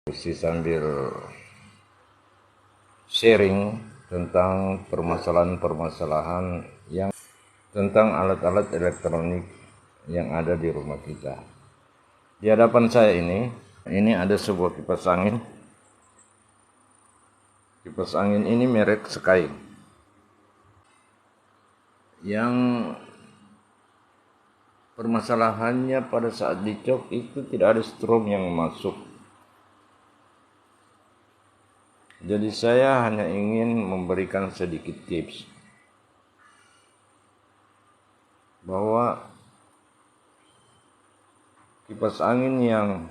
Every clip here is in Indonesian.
Sambil sharing tentang permasalahan-permasalahan yang tentang alat-alat elektronik yang ada di rumah kita. Di hadapan saya ini ada sebuah kipas angin. Kipas angin ini merek Sky, yang permasalahannya pada saat dicok itu tidak ada strom yang masuk. Jadi saya hanya ingin memberikan sedikit tips bahwa kipas angin yang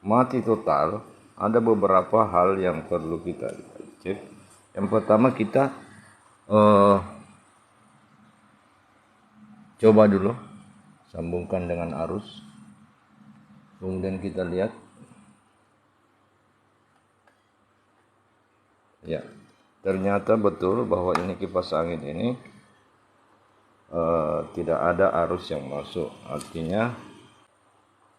mati total ada beberapa hal yang perlu kita cek. Yang pertama, kita coba dulu sambungkan dengan arus, kemudian kita lihat. Ya, ternyata betul bahwa ini kipas angin ini tidak ada arus yang masuk. Artinya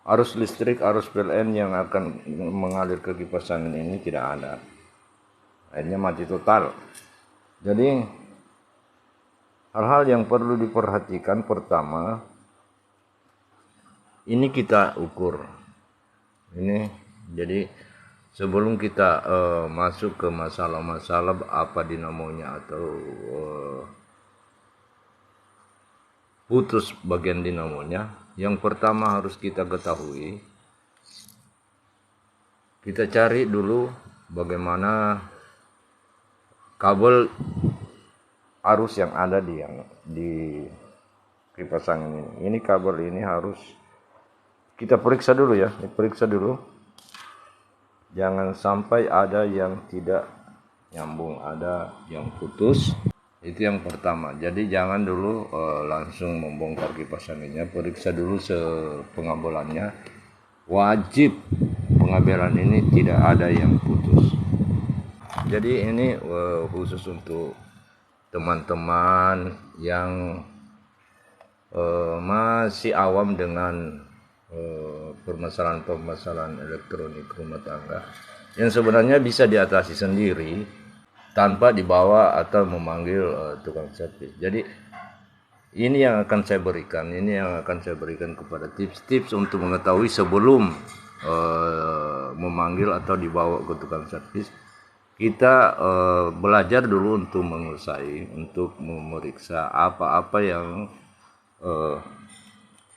arus listrik, arus PLN yang akan mengalir ke kipas angin ini tidak ada. Akhirnya mati total. Jadi hal-hal yang perlu diperhatikan, pertama, ini kita ukur. Ini jadi sebelum kita masuk ke masalah-masalah apa dinamonya atau putus bagian dinamonya, yang pertama harus kita ketahui, kita cari dulu bagaimana kabel arus yang ada di kipas angin ini. Ini kabel ini harus kita periksa dulu ya, diperiksa dulu. Jangan sampai ada yang tidak nyambung, ada yang putus. Itu yang pertama. Jadi jangan dulu langsung membongkar kipas anginnya, periksa dulu pengabelannya. Wajib pengabelan ini tidak ada yang putus. Jadi ini khusus untuk teman-teman yang masih awam dengan permasalahan-permasalahan elektronik rumah tangga yang sebenarnya bisa diatasi sendiri tanpa dibawa atau memanggil tukang servis. Jadi ini yang akan saya berikan, kepada tips-tips untuk mengetahui sebelum memanggil atau dibawa ke tukang servis. Kita belajar dulu untuk menguasai, untuk memeriksa apa-apa yang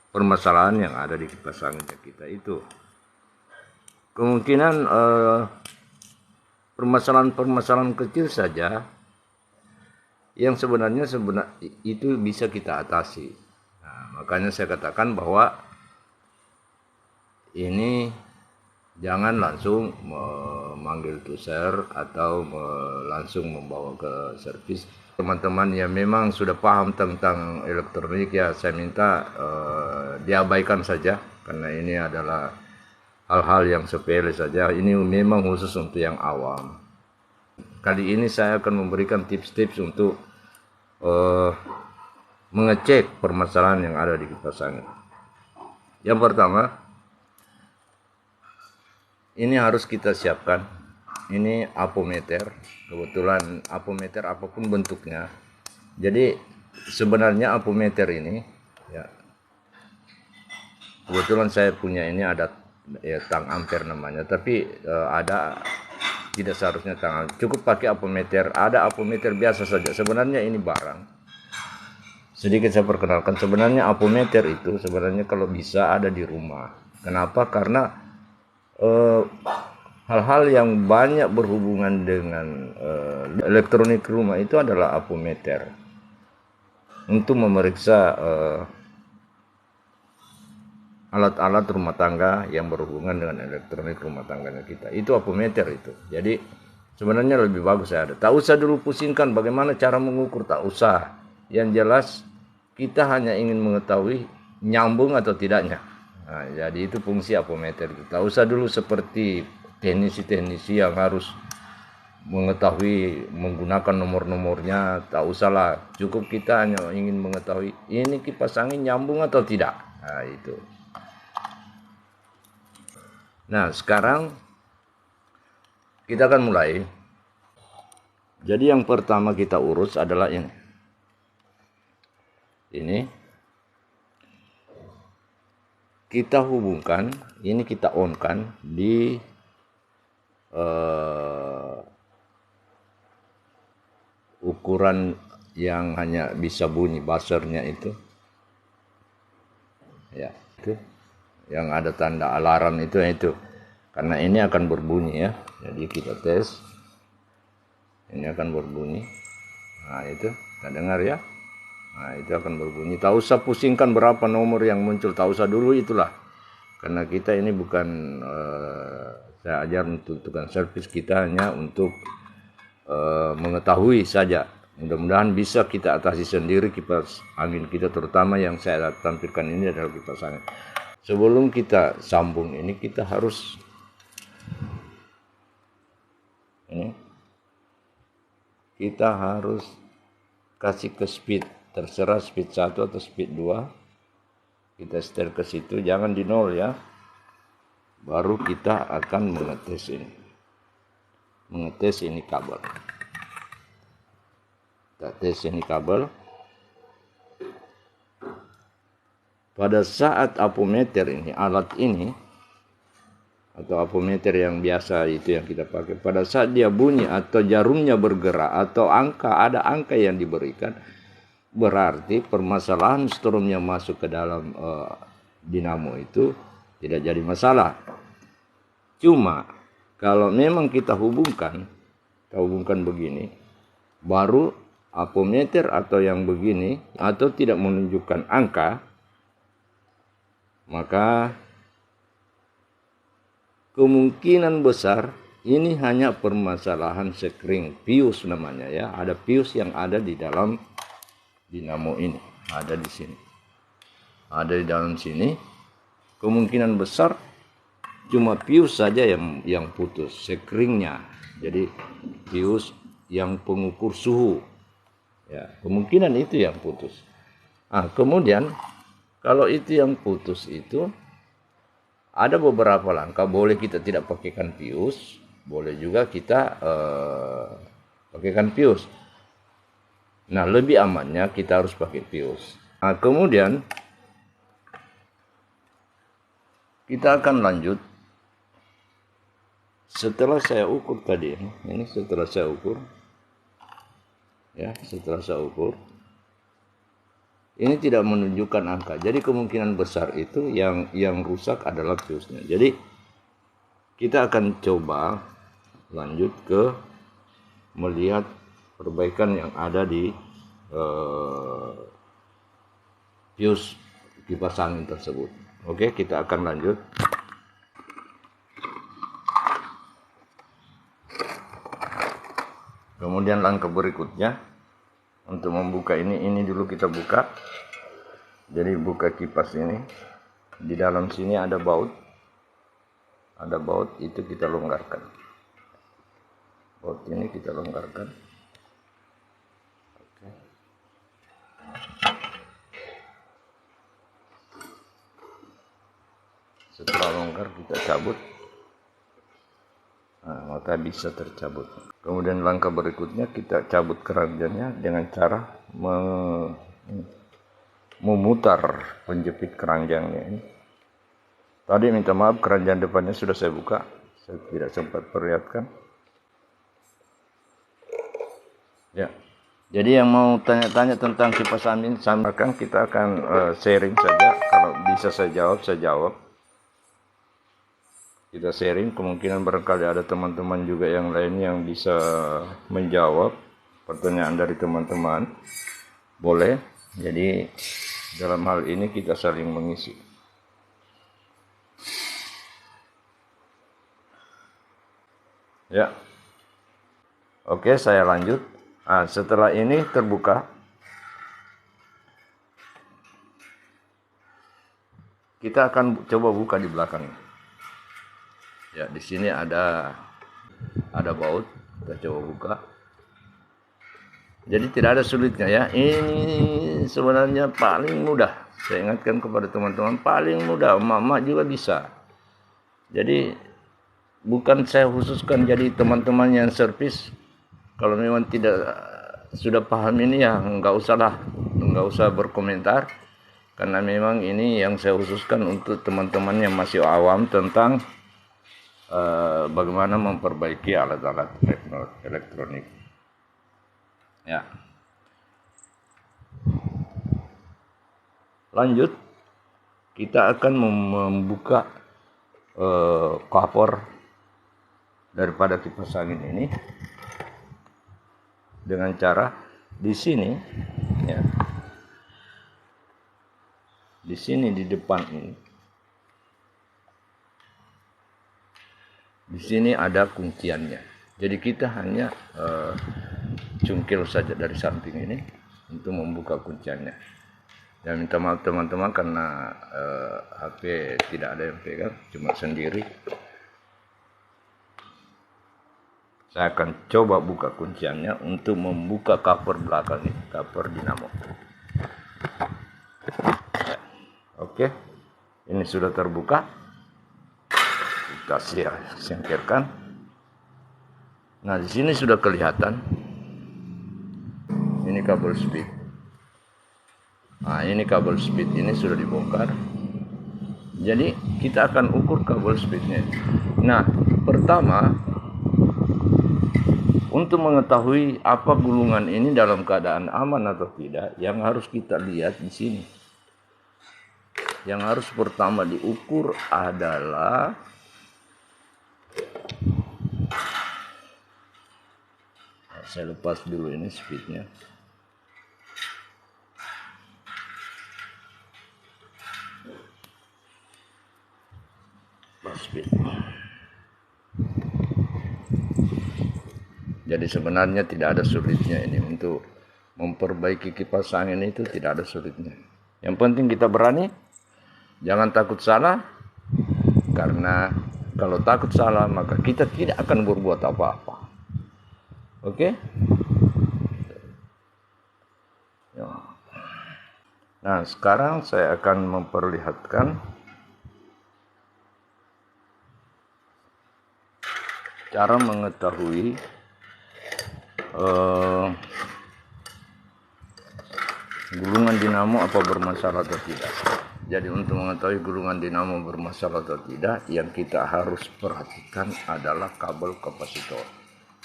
permasalahan yang ada di kipas angin kita itu. Kemungkinan permasalahan kecil saja yang sebenarnya itu bisa kita atasi. Nah, makanya saya katakan bahwa ini jangan langsung memanggil tuser atau langsung membawa ke servis. Teman-teman yang memang sudah paham tentang elektronik, ya saya minta diabaikan saja, karena ini adalah hal-hal yang sepele saja. Ini memang khusus untuk yang awam. Kali ini saya akan memberikan tips-tips untuk mengecek permasalahan yang ada di kipas angin. Yang pertama, ini harus kita siapkan. Ini apometer. Kebetulan apometer apapun bentuknya. Jadi sebenarnya apometer ini, ya, kebetulan saya punya ini ada ya, tang ampere namanya. Tapi ada, tidak seharusnya tang, cukup pakai apometer. Ada apometer biasa saja. Sebenarnya ini barang. Sedikit saya perkenalkan. Sebenarnya apometer itu sebenarnya kalau bisa ada di rumah. Kenapa? Karena hal-hal yang banyak berhubungan dengan elektronik rumah itu adalah apometer. Untuk memeriksa alat-alat rumah tangga yang berhubungan dengan elektronik rumah tangga kita. Itu apometer itu. Jadi sebenarnya lebih bagus saya ada. Tak usah dulu pusingkan bagaimana cara mengukur, tak usah. Yang jelas kita hanya ingin mengetahui nyambung atau tidaknya. Nah, jadi itu fungsi apometer. Tak usah dulu seperti teknisi-teknisi yang harus mengetahui menggunakan nomor-nomornya. Tak usahlah, cukup kita hanya ingin mengetahui ini kipas angin nyambung atau tidak. Nah itu. Nah sekarang Kita akan mulai. Jadi yang pertama kita urus adalah ini. Ini kita hubungkan, ini kita on-kan di ukuran yang hanya bisa bunyi buzzernya itu. Ya, itu yang ada tanda alarm itu. Karena ini akan berbunyi ya. Jadi kita tes. Ini akan berbunyi. Nah, itu kita dengar ya. Nah, itu akan berbunyi. Tak usah pusingkan berapa nomor yang muncul, tak usah dulu itulah. Karena kita ini bukan saya ajar untuk tukang servis, kita hanya untuk mengetahui saja. Mudah-mudahan bisa kita atasi sendiri kipas angin kita, terutama yang saya tampilkan ini adalah kipas angin. Sebelum kita sambung ini kita harus kita harus kasih ke speed, terserah speed 1 atau speed 2. Kita setel ke situ, jangan di 0 ya. Baru kita akan mengetes ini. Mengetes ini kabel. Kita tes ini kabel. Pada saat apometer ini, alat ini atau apometer yang biasa itu yang kita pakai, pada saat dia bunyi atau jarumnya bergerak atau ada angka yang diberikan, berarti permasalahan stromnya masuk ke dalam dinamo itu tidak jadi masalah. Cuma kalau memang kita hubungkan begini, baru apometer atau yang begini atau tidak menunjukkan angka, maka kemungkinan besar ini hanya permasalahan sekring pius namanya ya. Ada pius yang ada di dalam dinamo ini, ada di sini. Ada di dalam sini. Kemungkinan besar cuma pius saja yang putus, sekringnya. Jadi pius yang pengukur suhu. Ya, kemungkinan itu yang putus. Kemudian kalau itu yang putus itu ada beberapa langkah, boleh kita tidak pakaikan pius, boleh juga kita pakaikan pius. Nah, lebih amannya kita harus pakai pius. Kemudian kita akan lanjut setelah saya ukur tadi. Ini setelah saya ukur. Ya, setelah saya ukur. Ini tidak menunjukkan angka. Jadi kemungkinan besar itu yang rusak adalah piusnya. Jadi kita akan coba lanjut ke melihat perbaikan yang ada di pius kipas angin tersebut. Oke, kita akan lanjut. Kemudian langkah berikutnya untuk membuka ini dulu kita buka. Jadi buka kipas ini. Di dalam sini ada baut. Ada baut, itu kita longgarkan. Baut ini kita longgarkan. Oke. Setelah longgar kita cabut. Maka bisa tercabut. Kemudian langkah berikutnya kita cabut keranjangnya dengan cara memutar penjepit keranjangnya ini. Tadi minta maaf, keranjang depannya sudah saya buka, saya tidak sempat perlihatkan. Ya, jadi yang mau tanya-tanya tentang kipas angin, kita akan sharing saja. Kalau bisa saya jawab. Kita sharing, kemungkinan barangkali ada teman-teman juga yang lain yang bisa menjawab pertanyaan dari teman-teman. Boleh. Jadi dalam hal ini kita saling mengisi. Ya. Oke, saya lanjut. Setelah ini terbuka, kita akan coba buka di belakang. Ya, di sini ada baut, kita coba buka. Jadi tidak ada sulitnya ya. Ini sebenarnya paling mudah. Saya ingatkan kepada teman-teman, paling mudah, emak-emak juga bisa. Jadi bukan saya khususkan jadi teman-teman yang servis. Kalau memang tidak sudah paham ini ya nggak usah berkomentar, karena memang ini yang saya khususkan untuk teman-teman yang masih awam tentang bagaimana memperbaiki alat-alat elektronik. Ya. Lanjut, kita akan membuka cover daripada kipas angin ini dengan cara di sini, ya, di sini di depan ini, di sini ada kunciannya. Jadi kita hanya cungkil saja dari samping ini untuk membuka kunciannya. Dan minta maaf teman-teman karena HP tidak ada yang pegang, cuma sendiri. Saya akan coba buka kunciannya untuk membuka cover belakang ini, cover dinamo. Oke, ini sudah terbuka. Kita singkirkan. Nah, di sini sudah kelihatan. Ini kabel speed. Nah, ini kabel speed ini sudah dibongkar. Jadi kita akan ukur kabel speednya. Nah, pertama, untuk mengetahui apa gulungan ini dalam keadaan aman atau tidak, yang harus kita lihat di sini. Yang harus pertama diukur adalah saya lepas dulu ini speednya. Speed. Jadi sebenarnya tidak ada sulitnya ini untuk memperbaiki kipas angin, itu tidak ada sulitnya. Yang penting kita berani, jangan takut salah, karena kalau takut salah maka kita tidak akan berbuat apa-apa. Oke? Nah, sekarang saya akan memperlihatkan cara mengetahui gulungan dinamo apa bermasalah atau tidak. Jadi untuk mengetahui gulungan dinamo bermasalah atau tidak, yang kita harus perhatikan adalah kabel kapasitor.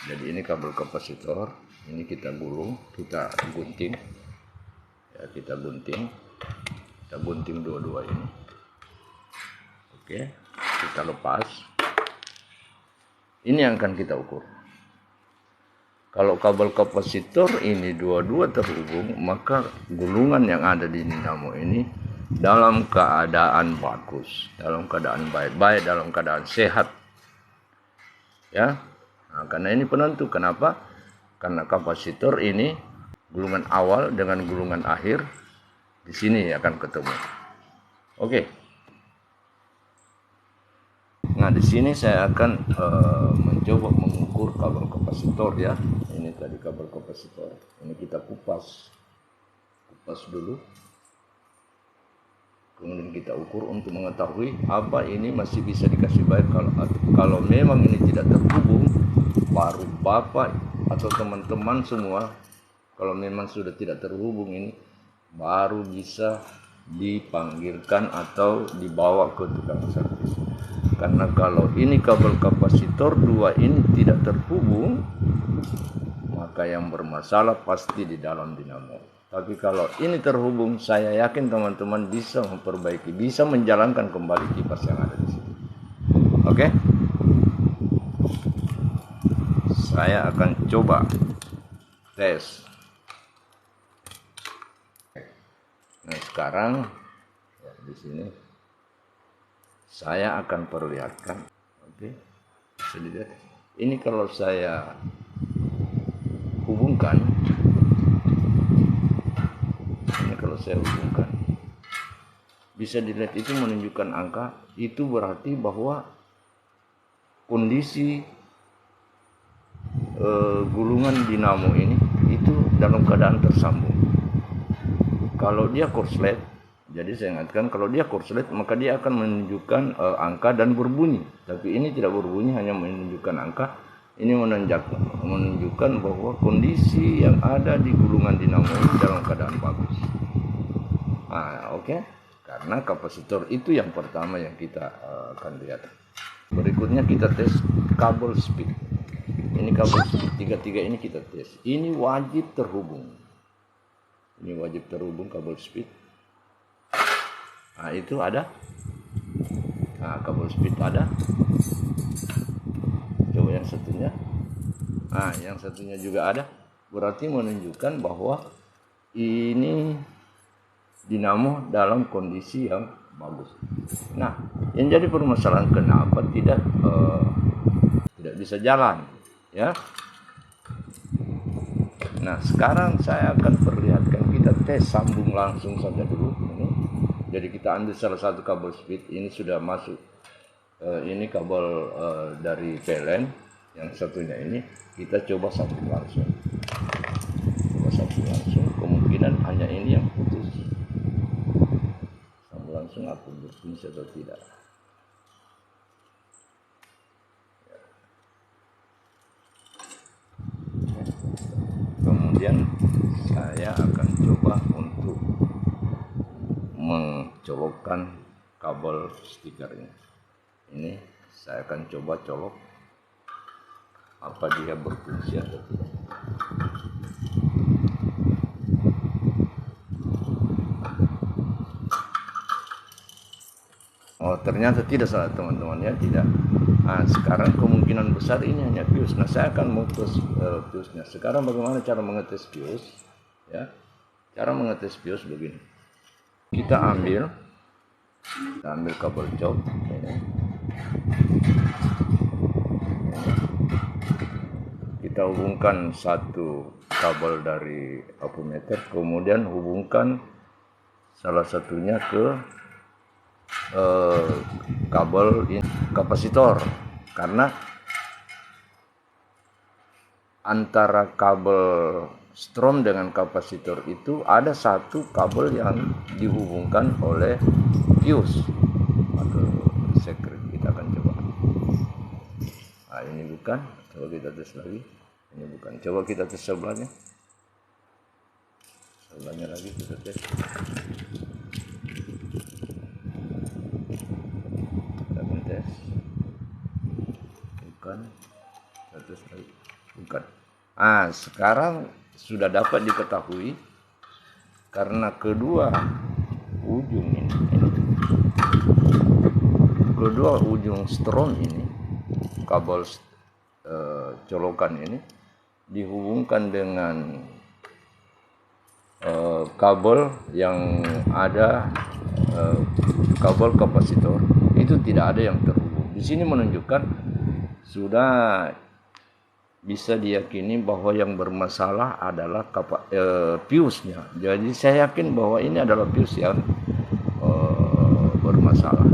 Jadi ini kabel kapasitor, ini kita gulung, kita gunting. Ya, kita gunting dua-dua ini. Oke, kita lepas. Ini yang akan kita ukur. Kalau kabel kapasitor ini dua-dua terhubung, maka gulungan yang ada di dinamo ini dalam keadaan bagus, dalam keadaan baik, dalam keadaan sehat. Ya, nah, karena ini penentu. Kenapa? Karena kapasitor ini gulungan awal dengan gulungan akhir di sini akan ketemu. Oke. Nah, di sini saya akan mencoba mengukur kabel kapasitor ya. Ini tadi kabel kapasitor. Ini kita kupas dulu. Kemudian kita ukur untuk mengetahui apa ini masih bisa dikasih baik. Kalau memang ini tidak terhubung, baru Bapak atau teman-teman semua, kalau memang sudah tidak terhubung ini, baru bisa dipanggilkan atau dibawa ke tukang servis. Karena kalau ini kabel kapasitor dua ini tidak terhubung, maka yang bermasalah pasti di dalam dinamo. Tapi kalau ini terhubung, saya yakin teman-teman bisa memperbaiki, bisa menjalankan kembali kipas yang ada di sini. Oke? Saya akan coba tes. Nah, sekarang ya, di sini saya akan perlihatkan. Oke, bisa dilihat. Ini kalau saya hubungkan, bisa dilihat itu menunjukkan angka. Itu berarti bahwa kondisi gulungan dinamo ini itu dalam keadaan tersambung. Kalau dia korslet, Jadi saya ingatkan kalau dia korslet maka dia akan menunjukkan angka dan berbunyi. Tapi ini tidak berbunyi, hanya menunjukkan angka. Ini menunjukkan bahwa kondisi yang ada di gulungan dinamo ini dalam keadaan bagus. Oke. Karena kapasitor itu yang pertama yang kita akan lihat. Berikutnya kita tes kabel speed. Ini kabel speed, tiga ini kita tes. Ini wajib terhubung. Ini wajib terhubung kabel speed. Itu ada. Kabel speed ada. Coba yang satunya. Yang satunya juga ada. Berarti menunjukkan bahwa ini dinamo dalam kondisi yang bagus. Nah, yang jadi permasalahan kenapa tidak bisa jalan, ya? Nah, sekarang saya akan perlihatkan, kita tes sambung langsung saja dulu. Ini. Jadi kita ambil salah satu kabel speed, ini sudah masuk. Ini kabel dari PLN, yang satunya ini kita coba sambung langsung. Kemungkinan hanya ini yang putus. Sambung langsung apa berfungsi atau tidak. Kemudian saya akan coba untuk mencolokkan kabel stikernya. Ini saya akan coba colok apa dia berfungsi atau tidak. Ternyata tidak, salah teman-teman, ya, tidak. Sekarang kemungkinan besar ini hanya fuse. Nah, saya akan mengetes fuse-nya. Sekarang bagaimana cara mengetes fuse? Ya, cara mengetes fuse begini. Kita ambil kabel jok ini. Kita hubungkan satu kabel dari ammeter, kemudian hubungkan salah satunya ke kabel kapasitor, karena antara kabel strom dengan kapasitor itu ada satu kabel yang dihubungkan oleh fuse atau sekret. Kita akan coba. Ini bukan, coba kita tes lagi. Ini bukan, coba kita tes sebelahnya lagi kita tes. Bukan. Sekarang sudah dapat diketahui karena kedua ujung strom ini, kabel colokan ini dihubungkan dengan kabel yang ada kabel kapasitor, itu tidak ada yang terhubung. Di sini menunjukkan sudah bisa diyakini bahwa yang bermasalah adalah fuse-nya. Jadi saya yakin bahwa ini adalah fuse yang bermasalah.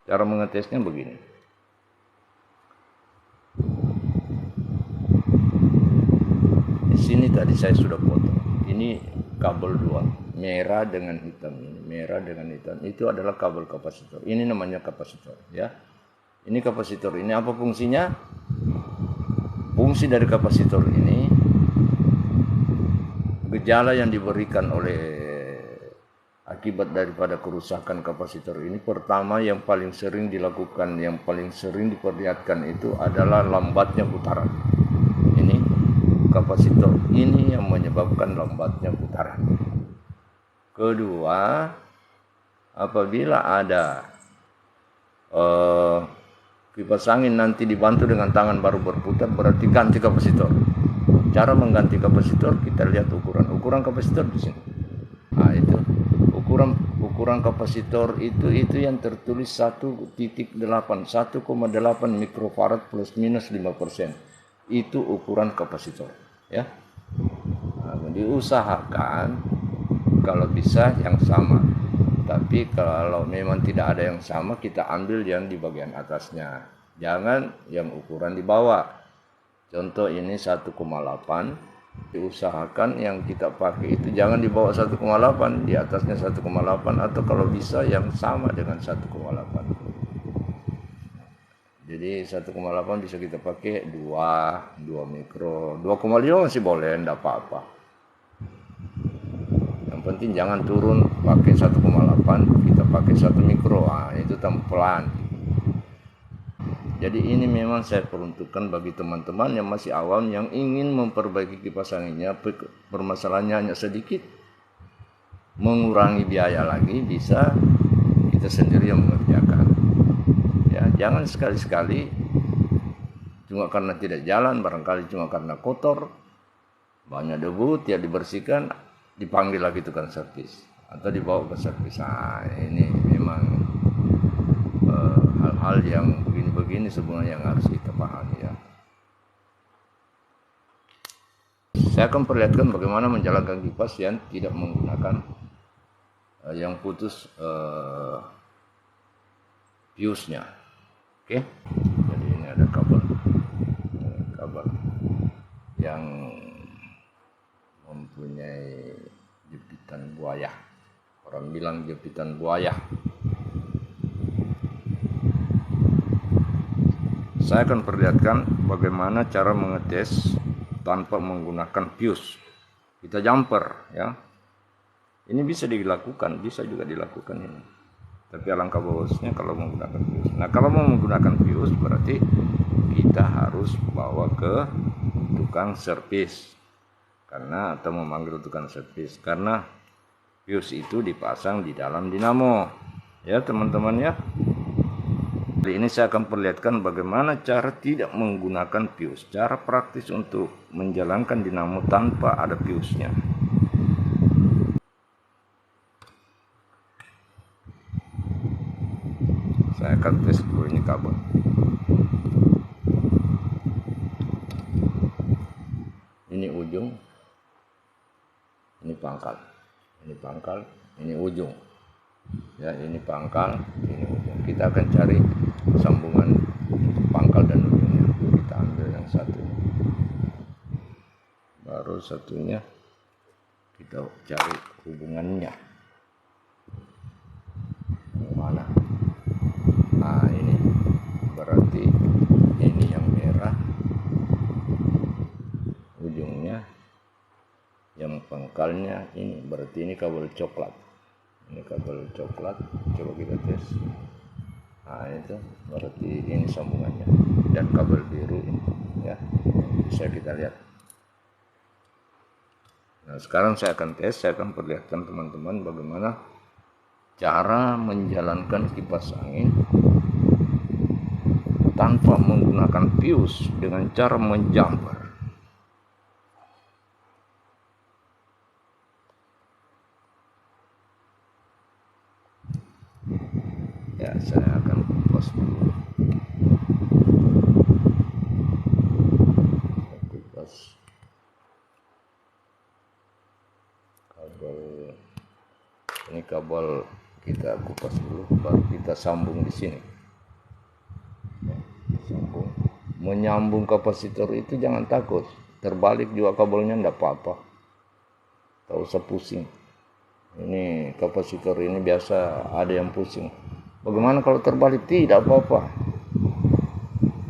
Cara mengetesnya begini. Di sini tadi saya sudah potong. Ini kabel dua, merah dengan hitam ini, merah dengan hitam. Itu adalah kabel kapasitor. Ini namanya kapasitor, ya. Ini kapasitor ini apa fungsinya? Fungsi dari kapasitor ini, gejala yang diberikan oleh akibat daripada kerusakan kapasitor ini, pertama yang paling sering dilakukan, yang paling sering diperlihatkan itu adalah lambatnya putaran. Ini kapasitor ini yang menyebabkan lambatnya putaran. Kedua, apabila ada kipas angin nanti dibantu dengan tangan baru berputar, berarti ganti kapasitor. Cara mengganti kapasitor kita lihat ukuran kapasitor di sini. Itu ukuran kapasitor itu yang tertulis 1,8 mikrofarad plus minus 5%. Itu ukuran kapasitor, ya. Diusahakan kalau bisa yang sama. Tapi kalau memang tidak ada yang sama, kita ambil yang di bagian atasnya. Jangan yang ukuran di bawah. Contoh ini 1,8, Diusahakan yang kita pakai itu jangan di bawah 1,8, di atasnya 1,8, atau kalau bisa yang sama dengan 1,8. Jadi 1,8 bisa kita pakai 2 mikro, 2,5 masih boleh, enggak apa-apa. Yang penting jangan turun pakai 1,8, kita pakai 1 mikro, itu pelan. Jadi ini memang saya peruntukkan bagi teman-teman yang masih awam yang ingin memperbaiki kipas anginnya, permasalahannya hanya sedikit, mengurangi biaya lagi, bisa kita sendiri yang mengerjakan. Ya, jangan sekali-sekali cuma karena tidak jalan, barangkali cuma karena kotor, banyak debu, tidak dibersihkan, dipanggil lagi tukang servis atau dibawa ke servis. Ini memang hal-hal yang begini sebenarnya yang harus kita pahami ya. Saya akan perlihatkan bagaimana menjalankan kipas yang tidak menggunakan yang putus fuse-nya. Oke. Jadi ini ada kabel yang mempunyai jepitan buaya. Orang bilang jepitan buaya. Saya akan perlihatkan bagaimana cara mengetes tanpa menggunakan fuse. Kita jumper ya. Ini bisa dilakukan, bisa juga dilakukan ini. Tapi alangkah bagusnya kalau menggunakan fuse. Nah, kalau mau menggunakan fuse berarti kita harus bawa ke tukang servis. Karena atau memanggil tukang servis karena fuse itu dipasang di dalam dinamo. Ya, teman-teman ya. Kali ini saya akan perlihatkan bagaimana cara tidak menggunakan fuse, cara praktis untuk menjalankan dinamo tanpa ada fuse-nya. Saya akan tes dulu ini kabel. Ini ujung, ini pangkal, ini ujung. Ya, ini pangkal, ini ujung. Kita akan cari sambungan pangkal dan ujungnya. Kita ambil yang satu, baru satunya kita cari hubungannya mana. Nah, ini berarti ini yang merah ujungnya, yang pangkalnya ini berarti ini kabel coklat. Ini kabel coklat, coba kita tes. Nah, itu berarti ini sambungannya, dan kabel biru ini ya, bisa kita lihat. Nah, sekarang saya akan tes, saya akan perlihatkan teman-teman bagaimana cara menjalankan kipas angin tanpa menggunakan fuse dengan cara menjumper. Ya, saya akan kupas dulu. Kupas kabel, ini kabel kita kupas dulu, baru kita sambung di sini. Sambung. Menyambung kapasitor itu jangan takut, terbalik juga kabelnya enggak apa-apa, tak usah pusing. Ini kapasitor ini biasa ada yang pusing. Bagaimana kalau terbalik? Tidak apa-apa.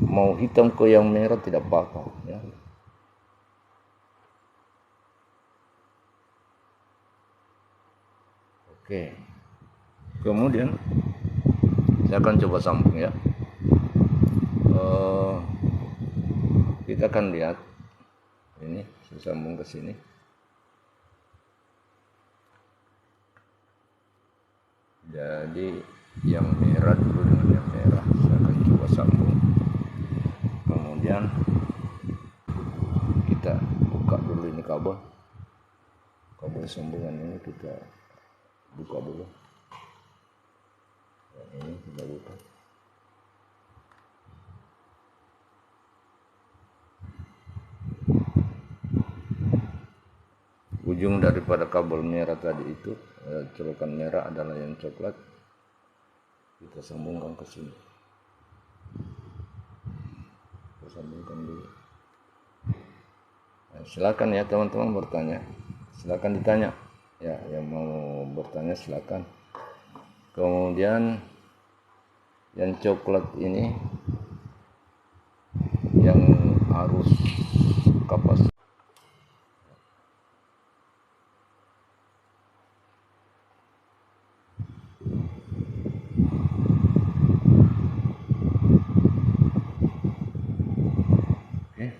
Mau hitam ke yang merah tidak apa-apa ya. Oke. Kemudian saya akan coba sambung ya. Kita akan lihat ini, saya sambung ke sini. Jadi yang merah dulu dengan yang merah saya akan coba sambung. Kemudian kita buka dulu ini kabel sambungan ini, kita buka dulu. Yang ini kita buka. Ujung daripada kabel merah tadi itu, colokan merah adalah yang coklat, kita sambungkan ke sini. Kita sambungkan dulu. Silakan ya teman-teman bertanya, silakan ditanya ya, yang mau bertanya silakan. Kemudian yang coklat ini yang arus kapas. Oke.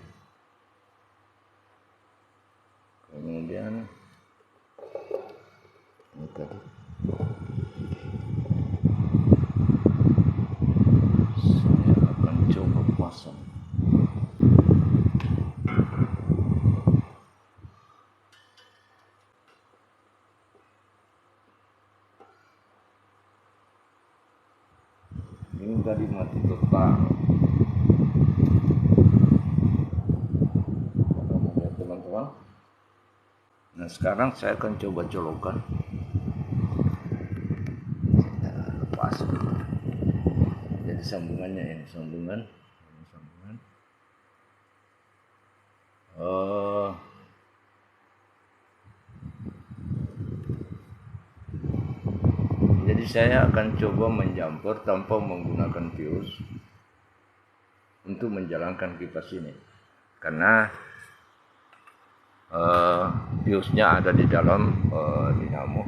Kemudian ini tadi saya akan coba pasang. Ini tadi mati total. Teman-teman. Nah sekarang saya akan coba colokan. Lepas. Jadi sambungannya ini sambungan. Jadi saya akan coba menjumper tanpa menggunakan fuse untuk menjalankan kipas ini, karena fuse-nya ada di dalam dinamo.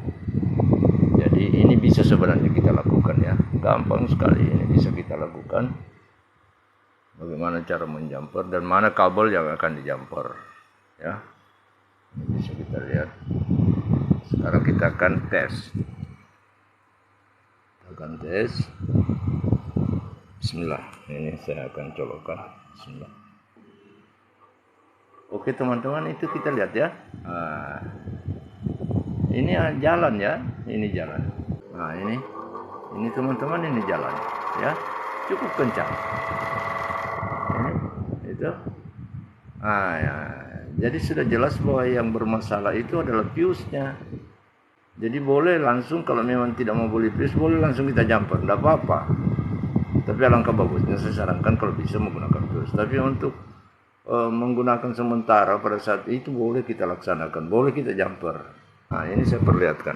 Jadi ini bisa sebenarnya kita lakukan ya, gampang sekali ini bisa kita lakukan. Bagaimana cara menjumper dan mana kabel yang akan dijumper ya, ini bisa kita lihat. Sekarang kita akan tes. Bismillah, ini saya akan colokkan. Bismillah. Oke teman-teman, itu kita lihat ya. Nah, ini jalan ya, ini jalan. Nah ini teman-teman, ini jalan ya, cukup kencang. Ini itu. Nah, ya. Jadi sudah jelas bahwa yang bermasalah itu adalah fuse-nya. Jadi boleh langsung, kalau memang tidak mau beli fuse, boleh langsung kita jumper, tidak apa-apa. Tapi alangkah bagusnya saya sarankan kalau bisa menggunakan fuse. Tapi untuk menggunakan sementara pada saat itu boleh kita laksanakan, boleh kita jumper. Nah ini saya perlihatkan.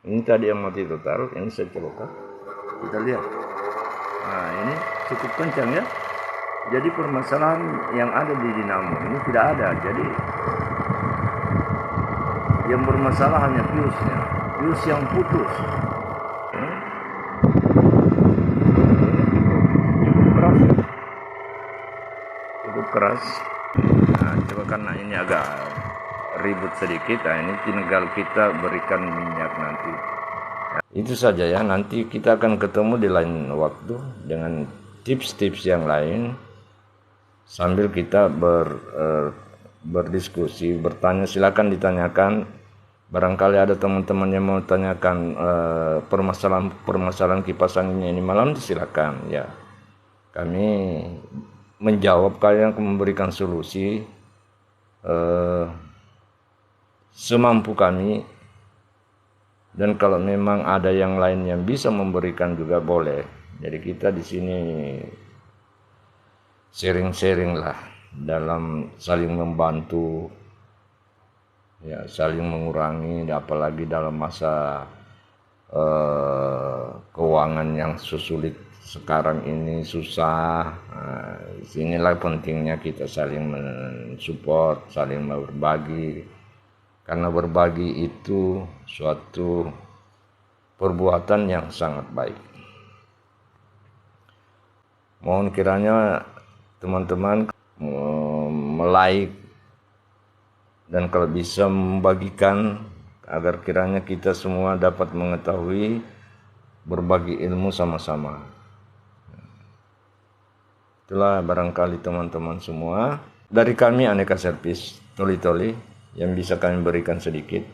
Ini tadi yang mati total, ini saya colokkan. Kita lihat. Nah ini cukup kencang ya. Jadi permasalahan yang ada di dinamo ini tidak ada. Jadi yang bermasalah hanya fuse-nya, fuse yang putus. Cukup keras. Nah, coba karena ini agak ribut sedikit. Nah, ini tinggal kita berikan minyak nanti. Itu saja ya. Nanti kita akan ketemu di lain waktu dengan tips-tips yang lain. Sambil kita berdiskusi, bertanya, silakan ditanyakan. Barangkali ada teman-teman yang mau tanyakan permasalahan kipas anginnya ini malam, silakan ya. Kami menjawab, kalian memberikan solusi semampu kami. Dan kalau memang ada yang lain yang bisa memberikan juga boleh. Jadi kita di sini sharing-sharing lah dalam saling membantu. Ya, saling mengurangi, apalagi dalam masa keuangan yang sulit sekarang ini, susah. Nah, inilah pentingnya kita saling mensupport, saling berbagi, karena berbagi itu suatu perbuatan yang sangat baik. Mohon kiranya teman-teman like dan kalau bisa membagikan, agar kiranya kita semua dapat mengetahui, berbagi ilmu sama-sama. Itulah barangkali teman-teman semua. Dari kami Aneka Servis Toli-Toli yang bisa kami berikan sedikit.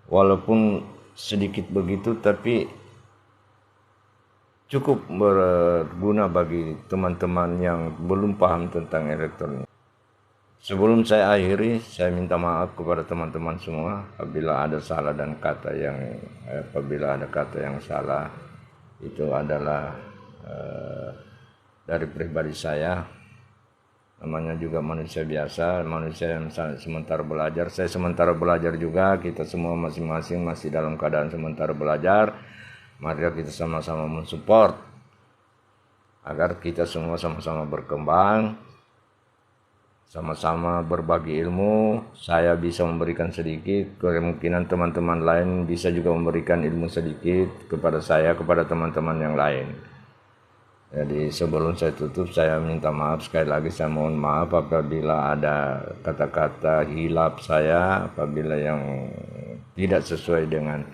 Walaupun sedikit begitu, tapi cukup berguna bagi teman-teman yang belum paham tentang elektronik. Sebelum saya akhiri, saya minta maaf kepada teman-teman semua apabila ada salah dan apabila ada kata yang salah, itu adalah dari pribadi saya. namanya juga manusia biasa, manusia yang sementara belajar. Saya sementara belajar juga, kita semua masing-masing masih dalam keadaan sementara belajar. Mari kita sama-sama mensupport agar kita semua sama-sama berkembang, sama-sama berbagi ilmu. Saya bisa memberikan sedikit, kemungkinan teman-teman lain bisa juga memberikan ilmu sedikit kepada saya, kepada teman-teman yang lain. Jadi sebelum saya tutup, saya minta maaf sekali lagi. Saya mohon maaf apabila ada kata-kata hilaf saya, apabila yang tidak sesuai dengan